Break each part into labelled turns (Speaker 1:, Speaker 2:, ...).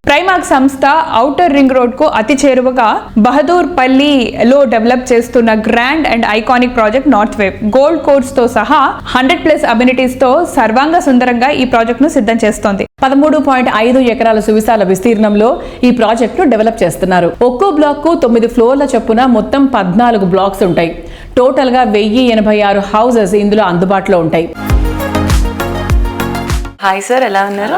Speaker 1: Primark సంస్థ outer ring road కు అతి చేరువగా బహదూర్ పల్లిలో డెవలప్ చేస్తున్న grand and iconic project north wave gold course తో సహా 100+ అమ్యూనిటీస్ తో సర్వాంగ సుందరంగా ఈ ప్రాజెక్ట్ ను సిద్ధం చేస్తోంది.
Speaker 2: 13.5 ఎకరాల సువిశాల విస్తీర్ణంలో ఈ ప్రాజెక్ట్ ను డెవలప్ చేస్తున్నారు. ఒక్కో బ్లాక్ కు 9 ఫ్లోర్ల చొప్పున మొత్తం 14 బ్లాక్స్ ఉంటాయి. టోటల్ గా 1086 హౌసెస్ ఇందులో అందుబాటులో ఉంటాయి.
Speaker 3: హాయ్ సార్, ఎలా ఉన్నారు?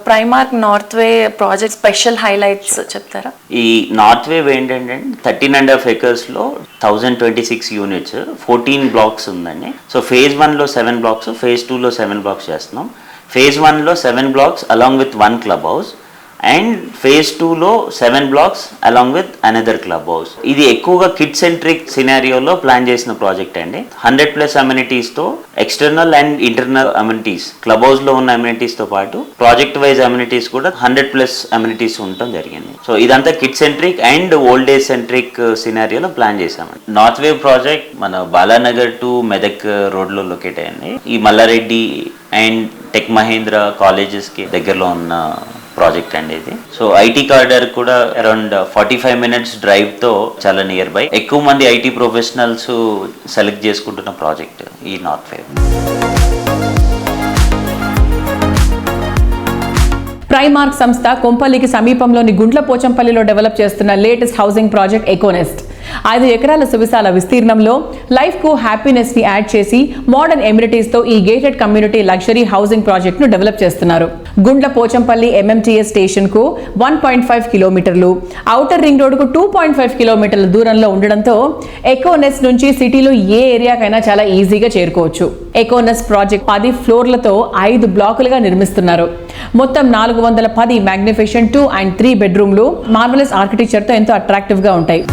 Speaker 3: ప్రైమార్క్ నార్త్ వే ప్రాజెక్ట్ స్పెషల్ హైలైట్స్ చెప్తారా?
Speaker 4: ఈ నార్త్ వేవ్ ఏంటంటే 13.5 acres లో 1026 యూనిట్స్ 14 బ్లాక్స్ ఉందండి. సో ఫేజ్ 1 లో 7 బ్లాక్స్, ఫేజ్ 2 లో 7 బ్లాక్స్ చేస్తున్నాం. ఫేజ్ 1 లో 7 blocks along with 1 club house and phase 2 లో 7 blocks along with another club house. ఇది ఎక్కువగా కిడ్ సెంట్రిక్ సినారియోలో ప్లాన్ చేసిన ప్రాజెక్ట్ అండి. 100+ అమ్యూనిటీస్ తో external and internal amenities, club house లో ఉన్న అమ్యూనిటీస్ తో పాటు ప్రాజెక్ట్ వైజ్ అమ్యూనిటీస్ కూడా 100+ అమ్యూనిటీస్ ఉండటం జరిగింది. సో ఇదంతా kid centric and old age centric సినారియోలో ప్లాన్ చేశామండి. నార్త్ వేవ్ ప్రాజెక్ట్ మన బాలానగర్ టు మెదక్ రోడ్ లో లొకేట్ అయింది. ఈ Mallareddy and tech Mahindra colleges కి దగ్గరలో ఉన్న ప్రాజెక్ట్ అండి ఇది. సో ఐటీ కారిడార్ కూడా అరౌండ్ 45 minutes డ్రైవ్ తో చాలా నియర్ బై. ఎక్కువ మంది ఐటీ ప్రొఫెషనల్స్ సెలెక్ట్ చేసుకుంటున్న ప్రాజెక్ట్ ఈ నార్త్ వేవ్.
Speaker 2: ప్రైమార్క్ సంస్థ కొంపల్లికి సమీపంలోని గుండ్లపోచంపల్లిలో డెవలప్ చేస్తున్న లేటెస్ట్ హౌసింగ్ ప్రాజెక్ట్ ఎకోనెస్ట్ 5 ఎకరాల సువిశాల విస్తీర్ణంలో లైఫ్ కు హ్యాపీనెస్ ని యాడ్ చేసి మోడర్న్ ఎమ్యూనిటీస్ తో ఈ gated community luxury housing project ను డెవలప్ చేస్తున్నారు. గుండ్లపోచంపల్లి MMTS స్టేషన్ కు 1.5 కిలోమీటర్లు, ఔటర్ రింగ్ రోడ్ కు 2.5 కిలోమీటర్ల దూరంలో ఉండడంతో ఎకోనెస్ట్ నుంచి సిటీలో ఏ ఏరియాకైనా చాలా ఈజీగా చేరుకోవచ్చు. ఎకోనెస్ట్ ప్రాజెక్ట్ 10 ఫ్లోర్లతో 5 బ్లాకులుగా నిర్మిస్తున్నారు. మొత్తం 410 మ్యాగ్నిఫిషన్ 2 and 3 బెడ్రూమ్లు మార్వెలస్ ఆర్కిటెక్చర్ తో ఎంతో అట్రాక్టివ్ గా ఉంటాయి.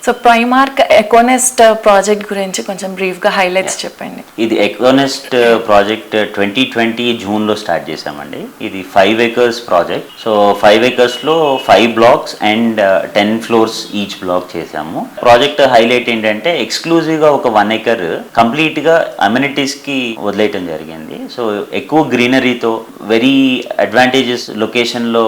Speaker 3: సో ప్రైమార్క్ ఎకోనెస్ట్ ప్రాజెక్ట్ గురించి కొంచెం బ్రీఫ్ గా హైలైట్స్ చెప్పండి.
Speaker 4: ఇది ఎకోనెస్ట్ ప్రాజెక్ట్ 2020 జూన్లో స్టార్ట్ చేసామండి. ఇది 5 acres ప్రాజెక్ట్. సో 5 acres లో 5 blocks and 10 floors each black చేసాము. ప్రాజెక్ట్ హైలైట్ ఏంటంటే ఎక్స్క్లూజివ్ గా ఒక 1 acre కంప్లీట్ గా అమ్యూనిటీస్ కి వదిలేయటం జరిగింది. సో ఎక్కువ గ్రీనరీతో వెరీ అడ్వాంటేజెస్ లొకేషన్ లో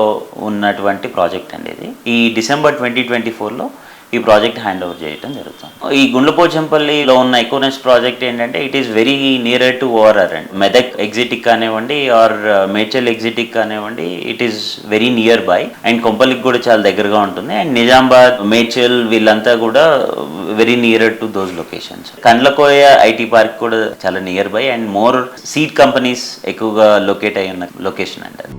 Speaker 4: ఉన్నటువంటి ప్రాజెక్ట్ అండి ఇది. ఈ December 2024లో ఈ ప్రాజెక్ట్ హ్యాండ్ ఓవర్ చేయడం జరుగుతుంది. ఈ గుండ్లపోచంపల్లిలో ఉన్న ఎకోనెస్ట్ ప్రాజెక్ట్ ఏంటంటే it is very near to ORR and Medak ఎగ్జిటిక్ కానివ్వండి ఆర్ మేడ్చల్ ఎగ్జిటిక్ కానివ్వండి, it is very near by and కొంపల్లికి కూడా చాలా దగ్గరగా ఉంటుంది. అండ్ నిజామాబాద్, మేడ్చల్ వీళ్ళంతా కూడా very near to those locations. Kandlakoya IT park కూడా చాలా near by and more seed companies ఎక్కువగా లొకేట్ అయి ఉన్న లొకేషన్ అంటారు.